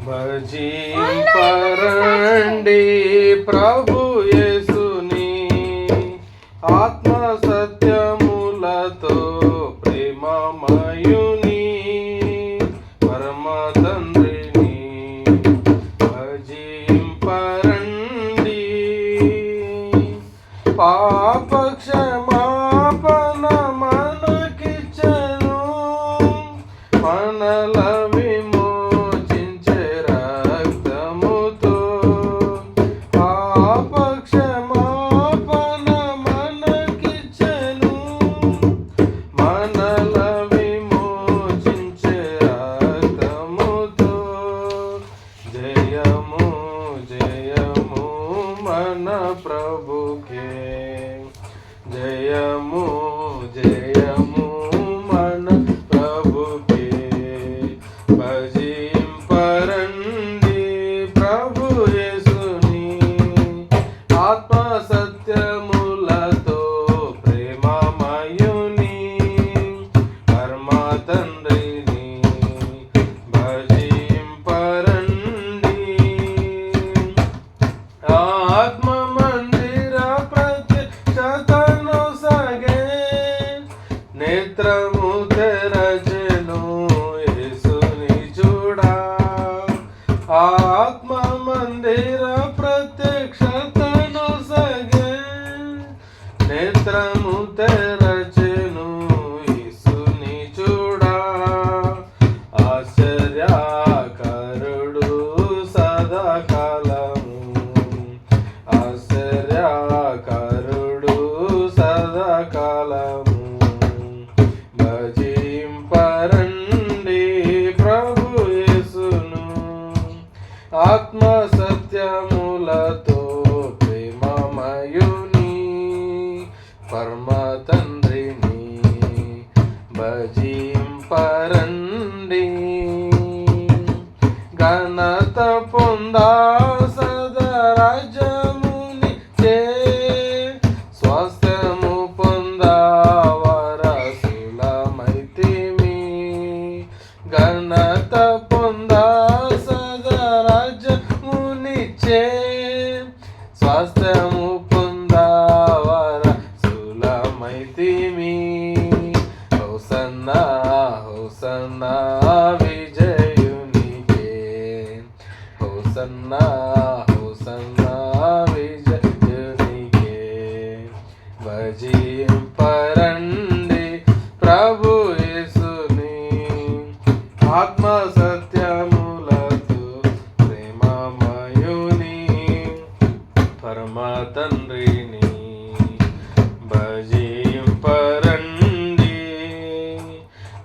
భజింపరండి ప్రభు యేసుని ఆత్మ సత్యములతో ప్రేమమయుని పరమ తండ్రిని భజింపరండి. పాప క్షమాపణ మనకిచ్చెను, మనల విమోచించే రక్తముతో. పాప క్షమాపణ మనకిచ్చెను, మనల విమోచించే రక్తముతో. జయము జయము మన ప్రభుకే, జయము జయము మన ప్రభుకే. భజింపరండి ప్రభు యేసుని ఆత్మ సత్యములతో ప్రేమమయుని పరమ తండ్రిని భజింపరండి. ఆత్మ మందిర ప్రత్యక్షతను సగే, నేత్రము తెరచెను యేసుని చూడా. ఆత్మ మందిర ప్రత్యక్షతను సగే, నేత్రము తెరచెను యేసుని చూడా. ఆశ్చర్యకరుడు సదాకాలము, ఆశ్చర్యకరుడు సదాకాలము. భజింపరండి ప్రభు యేసును ఆత్మ సత్యములతో ప్రేమమయుని పరమ తండ్రిని భజింపరండి. ఘనత పొందా సదరాజ్యమునిచ్చే, స్వాస్థ్యము పొందా వారసులమైతిమి. ఘనత పొందా సదరాజ్యమునిచ్చే, స్వాస్థ్యము పొందా వారసులమైతిమి. హోసన్నా హోసన్నా విజయునికే, హోసన్నా హోసన్నా విజయునికే. భజింపరండి ప్రభు యేసుని ఆత్మ సత్యములతో ప్రేమమయుని పరమ తండ్రిని భజింపరండి.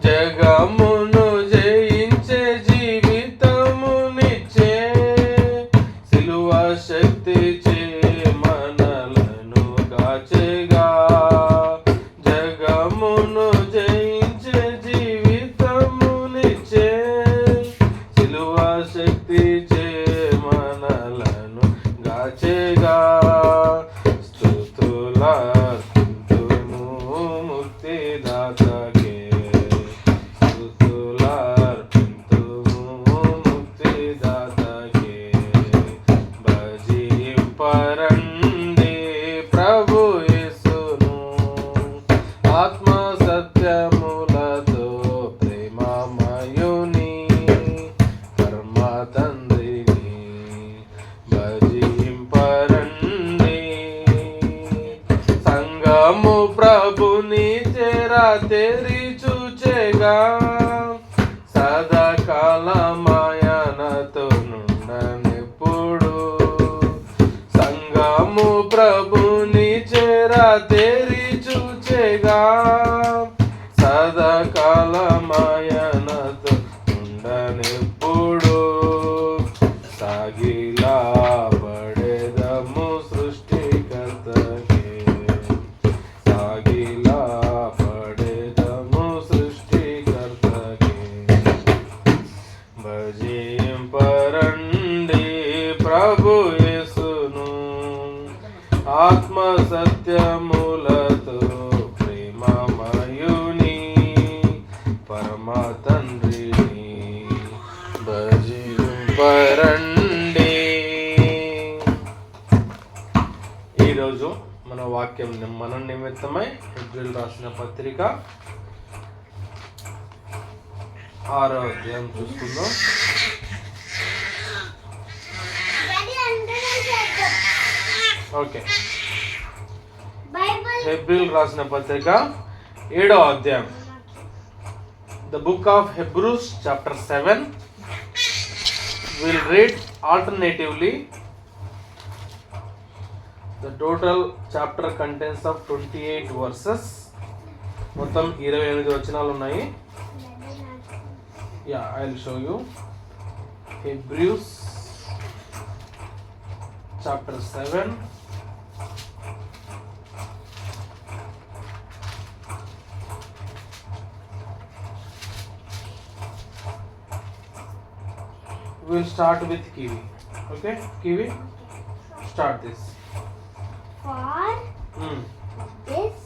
జగమును జయించే జీవితమునిచ్చే, సిలువ శక్తి చే మనలను కాచెగా. జగమును జయించే జీవితమునిచ్చే, సిలువ శక్తి చే మనలను గాచెగా. స్తుతులార్పింతుము ముక్తిదాతకే, స్తుతులార్పింతుము ముక్తిదాతకే. భజింపరండి ప్రభు యేసును ఆత్మ సత్యములతో ప్రేమమయుని పరమ తండ్రిని భజింపరండి. సంగము ప్రభుని తెరా తెరి చూచెగా, సదాకాలమాయనతో నుండనెప్పుడు. సంగము ప్రభుని చెరా తెరి చూచెగా, సదాకాలమాయనతో నుండనెప్పుడు. సాగిలా పడెదము సృష్టికర్తకే, సాగిలా పడెదము సృష్టికర్తకే. వరండి. ఈరోజు మన వాక్యం మన నిమిత్తమై హెబ్రీయులు రాసిన పత్రిక 6వ అధ్యాయం చూసుకుందాం. ఓకే, హెబ్రీయులు రాసిన పత్రిక 7వ అధ్యాయం. The book of Hebrews chapter 7. We'll read alternatively. The total chapter contains of 28 verses. మొత్తం 28 వచనాలు ఉన్నాయి. Yeah, I'll show you. Hebrews chapter 7. We'll start with Kiwi. Okay, Kiwi, start this. For this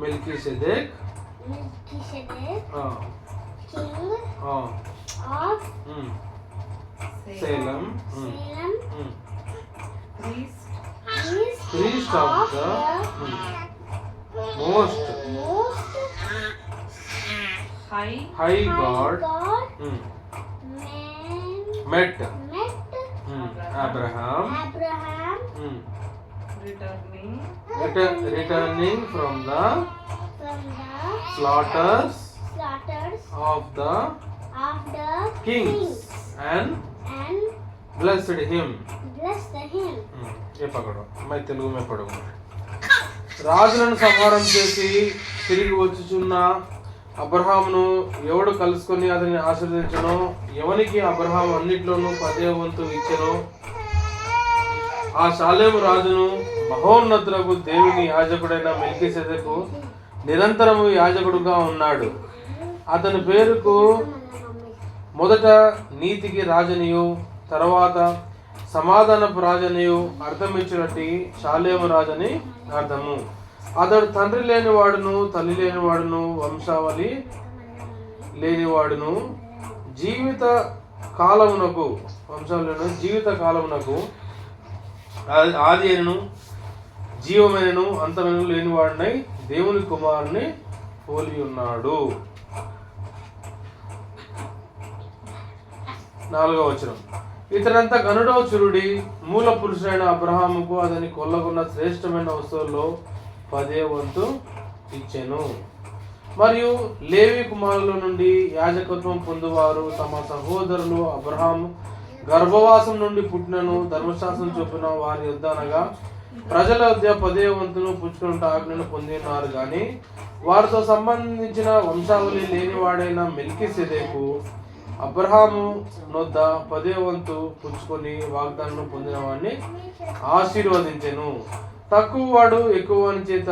Melchizedek, king of Salem, priest of the most high God, met Abraham, returning from the slaughters of the kings and blessed him. Telugu మే పడుగు. రాజులను సంహారం చేసి తిరిగి వచ్చుచున్న అబ్రహామును ఎవడు కలుసుకొని అతన్ని ఆశీర్వదించను, ఎవనికి అబ్రహాం అన్నిట్లోనూ 10వ వంతు ఇచ్చెను, ఆ షాలేము రాజును మహోన్నతులకు దేవుని యాజకుడైన మెల్కీసెదెకు నిరంతరము యాజకుడుగా ఉన్నాడు. అతని పేరుకు మొదట నీతికి రాజనియు తర్వాత సమాధానపు రాజనియు అర్థమిచ్చినట్టు షాలేము రాజని అర్థము. అతడు తండ్రి లేనివాడును తల్లి లేనివాడును వంశావళి లేనివాడును జీవిత కాలమునకు ఆది అయినను జీవమైనను అంతమైనను లేనివాడినై దేవుని కుమారుని పోలి ఉన్నాడు. 4వ వచనం. ఇతనంతా గనుడో చురుడి మూల పురుషుడైన అబ్రహాముకు అతని కొల్లకున్న శ్రేష్టమైన వస్తువుల్లో 10వ వంతు ఇచ్చెను. మరియు లేవి కుమారుల నుండి యాజకత్వం పొందువారు తమ సహోదరులు అబ్రహాము గర్భవాసం నుండి పుట్టినను ధర్మశాస్త్రం చొప్పున వారి యొద్ద అనగా ప్రజల వద్ద 10వ వంతును పుచ్చుకున్న ఆజ్ఞను పొందినారు గాని వారితో సంబంధించిన వంశావళి లేనివాడైన మెల్కీసెదెకు అబ్రహాము నొద్ద 10వ వంతు పుచ్చుకొని వాగ్దానం పొందిన వాడిని ఆశీర్వదించెను. తక్కువ వాడు ఎక్కువ వాని చేత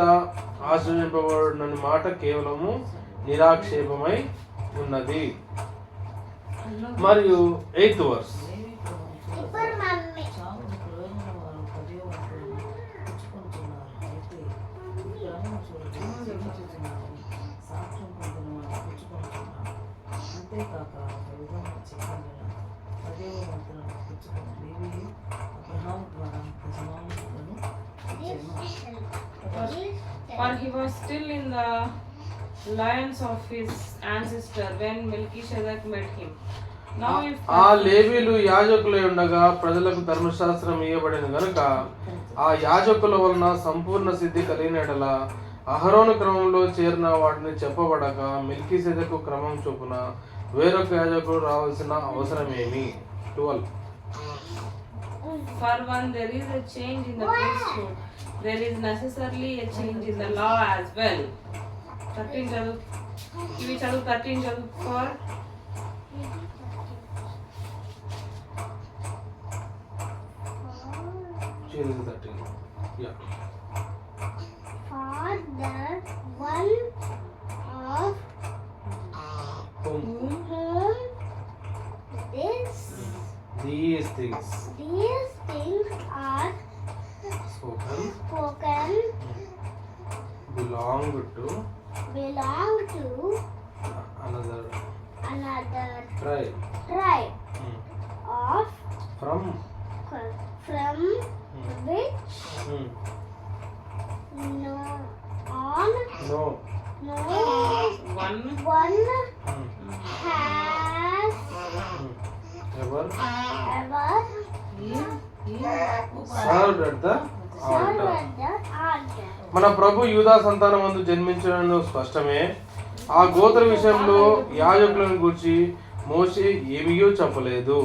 ఆశ్రయింపబడిన మాట కేవలము నిరాక్షేపమై ఉన్నది. మరియు 8th verse. For he was still in the lions of his ancestor when Melchizedek met him. Now if ఆ లేవీలు యాజకులై ఉండగా ప్రజలకు ధర్మశాస్త్రం ఇవ్వబడిన గనుక ఆ యాజకుల వలన సంపూర్ణ సిద్ధి కలిగిన ఎడల అహరోను క్రమంలో చేరిన వాటిని చెప్పబడక మెల్కీసెదెకు క్రమం చొప్పున వేరొక యాజకుడు రావాల్సిన అవసరమేమి? 12. For when there is a change in the priesthood, there is necessarily a change in the law as well. 13 చదువు. 13 చదువు. For Yeah. For the one of whom these things are spoken belong to another tribe. of from from which no on no no one one has ever ever served at the served altar. at the altar. మన ప్రభు యూదా సంతానమందు జన్మించడం స్పష్టమే. ఆ గోత్ర విషయంలో యాజకులను గూర్చి మోషే ఏమీయూ చెప్పలేదు.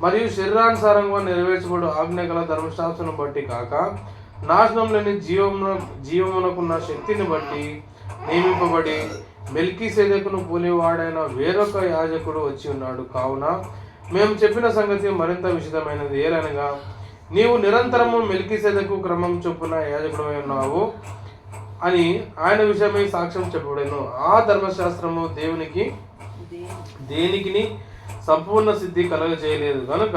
మరియు శరీరానుసారంగా నెరవేర్చబడు ఆజ్ఞగల ధర్మశాస్త్రం బట్టి కాక నాశనం లేని జీవమునకున్న శక్తిని బట్టి నియమింపబడి మెల్కీసెదెకును పోలివాడైన వేరొక యాజకుడు వచ్చి ఉన్నాడు. కావున మేము చెప్పిన సంగతి మరింత విషదమైనది. ఏలనగా నీవు నిరంతరము మెల్కీసెదెకు క్రమం చొప్పున యాజకుడమై ఉన్నావు అని ఆయన విషయమై సాక్ష్యం చెప్పబడెను. ఆ ధర్మశాస్త్రము దేనికి సంపూర్ణ సిద్ధి కలగజేయలేదు కనుక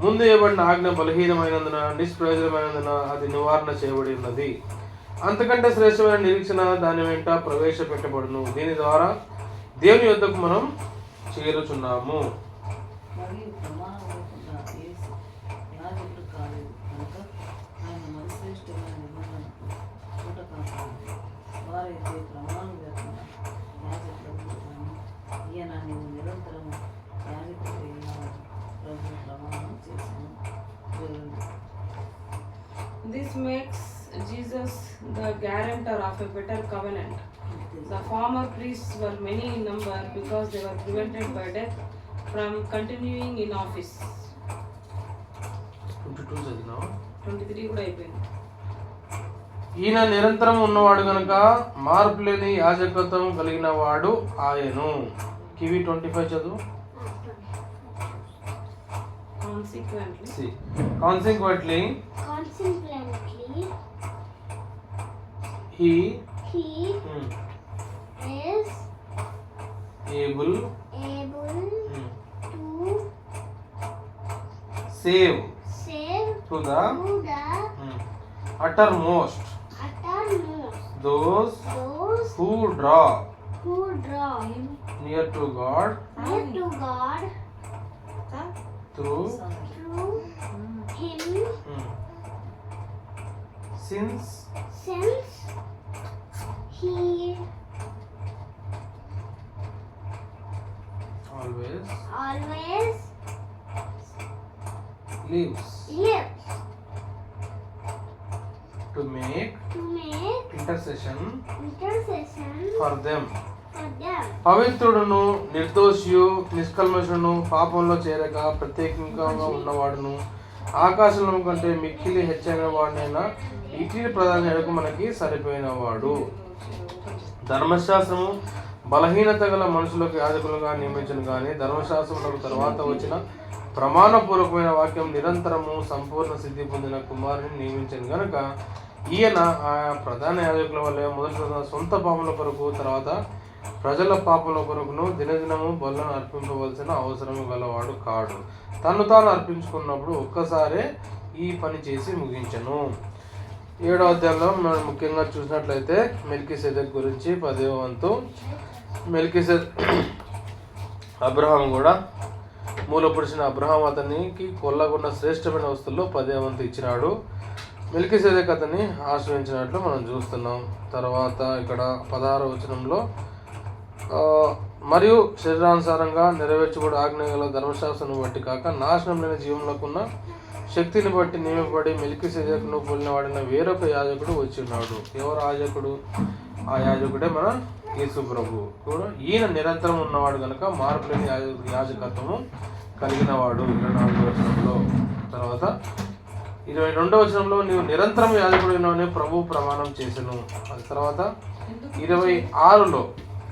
ముందు ఇవ్వబడిన ఆజ్ఞ బలహీనమైనందున నిష్ప్రయోజనమైనందున అది నివారణ చేయబడి ఉన్నది. అంతకంటే శ్రేష్టమైన నిరీక్షణ దాని వెంట ప్రవేశపెట్టబడును. దీని ద్వారా దేవుని యొద్దకు మనం చేరుచున్నాము. మరియు ప్రమాణం లేకుండా యేసు యాజకుడు కాలేదు కనుక ఆయన మరిశ్రేష్టమైన నిబంధనకు పూట కాపాడు. వారైతే ప్రమాణం లేకుండా యాజకుడు కానీ ఈయన నీవు నిరంతరము యాజకుడు అయినాడు ప్రభు ప్రమాణం చేశాను. This makes Jesus the guarantor of a better covenant. The former priests were many in number because they were prevented by death from continuing in office. 22 చదివినావా? 23 కూడా అయిపోయింది. ఈయన నిరంతరం ఉన్నవాడు గనుక మార్పు లేని యాజకత్వం కలిగిన వాడు ఆయను. కివి 25 చదువు. Consequently, Consequently, he is able to save save to the to the uttermost uttermost those those who draw who draw near to God near to God through through Him, since since He always always lives lives to make intercession intercession for them. for them. పవిత్రుడును నిర్దోషియు నిష్కల్మషును పాపంలో చేరక ప్రత్యేకంగా ఉన్నవాడును ఆకాశంలో కంటే మిక్కిలి హెచ్చైన వాడినైనా ఇటీని ప్రధాన ఎడకు మనకి సరిపోయిన వాడు. ధర్మశాస్త్రము బలహీనత గల మనుషులకు యాజకులుగా నియమించను కానీ ధర్మశాస్త్రములకు తర్వాత వచ్చిన ప్రమాణపూర్వకమైన వాక్యం నిరంతరము సంపూర్ణ సిద్ధి పొందిన కుమారుని నియమించను గనుక ఈయన ఆ ప్రధాన యాజకుల వల్ల మొదట సొంత పాపముల కొరకు తర్వాత ప్రజల పాపముల కొరకును దినదినము బలులను అర్పింపవలసిన అవసరము గలవాడు కాడు. తను తాను అర్పించుకున్నప్పుడు ఒక్కసారే ఈ పని చేసి ముగించను. 7వ అధ్యాయంలో మనం ముఖ్యంగా చూసినట్లయితే మెల్కీసెదెకు గురించి 10వ వంతు. అబ్రహాం కూడా మూల పురుషుని అబ్రహాం అతనికి కొల్లగొన్న శ్రేష్టమైన వస్తువుల్లో 10వ వంతు ఇచ్చినాడు. మెల్కీసెదెకు అతన్ని ఆశ్రయించినట్లు మనం చూస్తున్నాం. తర్వాత ఇక్కడ 16వ వచనంలో మరియు శరీరానుసారంగా నెరవేర్చబడి ఆజ్ఞగల ధర్మశాస్త్రం బట్టి కాక నాశనం లేని జీవంలోకున్న శక్తిని బట్టి నియమపడి మెల్కీసెదెకును పోలిన వాడిన వేరొక యాజకుడు వచ్చి ఉన్నాడు. ఎవరు యాజకుడు? ఆ యాజకుడే మన యేసు ప్రభు కూడా. ఈయన నిరంతరం ఉన్నవాడు కనుక మార్పు లేని యాజకత్వము కలిగిన వాడు. 24వ వచనంలో. తర్వాత 22వ వచనంలో నీవు నిరంతరం యాజకుడు ఉన్నావని ప్రభు ప్రమాణం చేసెను. అది తర్వాత 26లో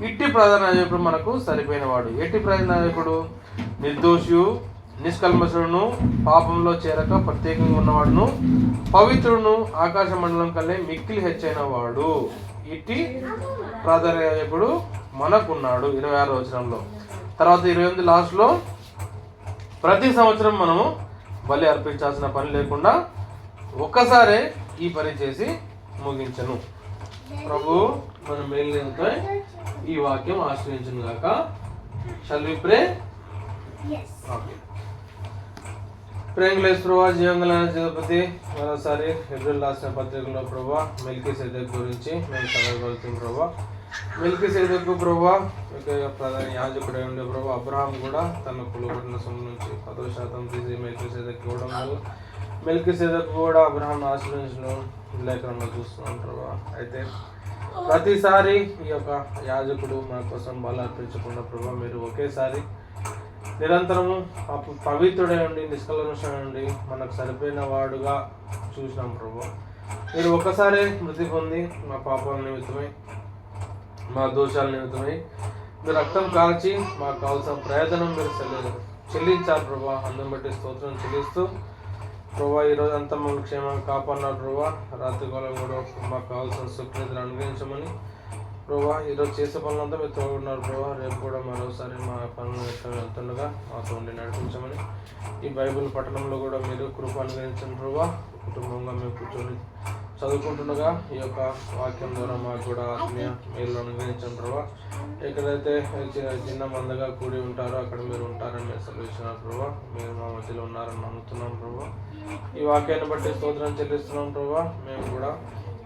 ఇట్టి ప్రధాన నాయకుడు మనకు సరిపోయిన వాడు. ఎట్టి ప్రధాన నాయకుడు? నిర్దోషియు నిష్కల్మషుడును పాపంలో చేరక ప్రత్యేకంగా ఉన్నవాడును పవిత్రుడును ఆకాశ మండలం కల్లే మిక్కిలి హెచ్చైన వాడు. ఇట్టి ప్రధాన నాయకుడు మనకున్నాడు. 26వ వచనంలో. తర్వాత 28 లాస్ట్లో ప్రతి సంవత్సరం మనము బలి అర్పించాల్సిన పని లేకుండా ఒక్కసారే ఈ పని చేసి ముగించను. ప్రభు మన మేలుతో ఈ వాక్యం ఆశ్రయించును గాక. Shall we pray? Yes. Okay. ప్రేంగులేస్ ప్రభా, జీవంగలైన జీవపతి, మరోసారి ఎబ్రిల్ రాసిన పత్రికలో ప్రభా మెల్కీసెదెకు గురించి మేము చదవగలుగుతాం ప్రభా. మెల్కీసెదెకు ప్రభా ప్రధాన యాజకుడై ఉండే ప్రభా, అబ్రహాం కూడా తన కులబడిన సొమ్ము నుంచి 10% తీసి మెల్కీసెదెకు ఇవ్వడం వల్ల మెల్కీసెదెకు కూడా అబ్రహాం ఆశ్రయించడం లేఖనంలో చూస్తున్నాం ప్రభా. అయితే ప్రతిసారి ఈ యొక్క యాజకుడు మన కోసం బలు అర్పించకుండా ప్రభా మీరు ఒకేసారి నిరంతరము పవిత్రుడై ఉండి నిష్కల్మషుడై ఉండి మనకు సరిపోయిన వాడుగా చూసినాం ప్రభు. మీరు ఒక్కసారి మృతి పొంది మా పాపాల నిమిత్తమై మా దోషాల నిమిత్తమై మీరు రక్తం కాల్చి మాకు కావాల్సిన ప్రయోజనం మీరు చెల్లించారు ప్రభా. అందుని బట్టి స్తోత్రం చెల్లిస్తూ ప్రభా ఈరోజు అంతా మమ్మల్ని క్షేమంగా కాపాడినారు ప్రభా. రాత్రికాలం కూడా మాకు కావాల్సిన సుఖనిద్ర అనుగ్రహించమని ప్రభా ఈరోజు చేసే పనులంతా మీరు తోడున్నారు ప్రభా. రేపు కూడా మరోసారి మా పనులు వెళ్తుండగా మాతో ఉండి నడిపించమని ఈ బైబిల్ పఠనంలో కూడా మీరు కృప అనుగ్రహించండి ప్రభా. కుటుంబంగా మేము కూర్చొని చదువుకుంటుండగా ఈ యొక్క వాక్యం ద్వారా మాకు కూడా ఆత్మీయ మేలు అనుగ్రహించండి ప్రభా. ఎక్కడైతే చిన్న మందగా కూడి ఉంటారో అక్కడ మీరు ఉంటారని మేము సెలవిస్తున్నారు ప్రభా. మీరు మా మధ్యలో ఉన్నారని నమ్ముతున్నాం ప్రభా. ఈ వాక్యాన్ని బట్టి స్తోత్రం చెల్లిస్తున్నాం ప్రభా. మేము కూడా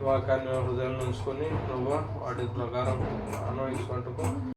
వాక్యాన్ని హృదయంలో ఉంచుకొని ప్రభు వాటి ప్రకారం అన్వయించుకుంటూ